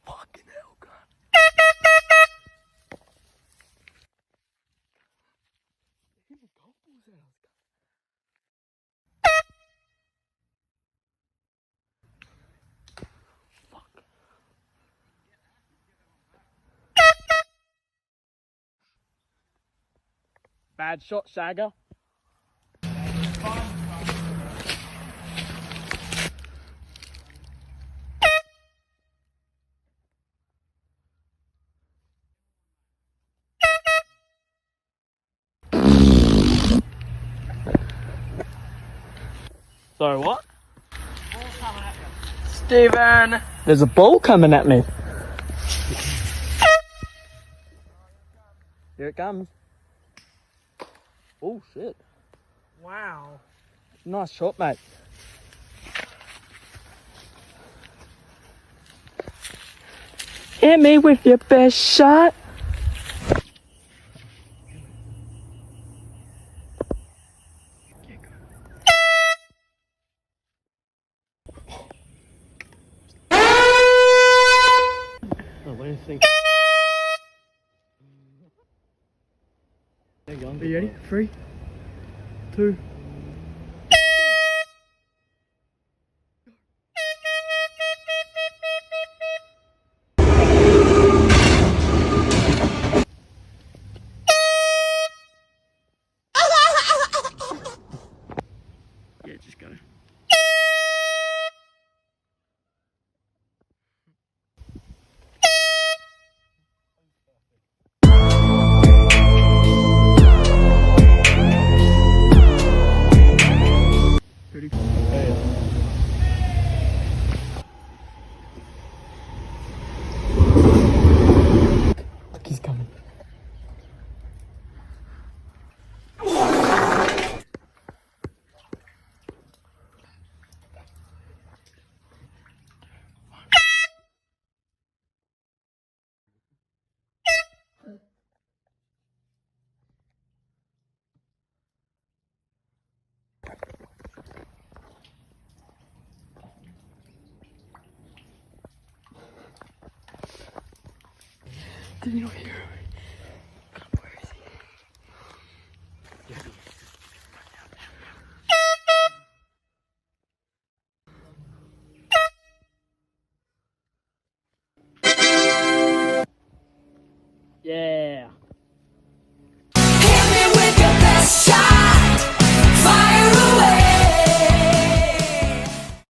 Fucking hell, God. Bad shot, Sagger. Sorry, what? Steven! There's a ball coming at me. Here it comes. Oh, shit. Wow. Nice shot, mate. Hit me with your best shot. Oh, what do you think? Are you ready? 3, 2. Yeah, just go. Ready? Look, he's coming. Did you not hear me? Where is he? Yeah.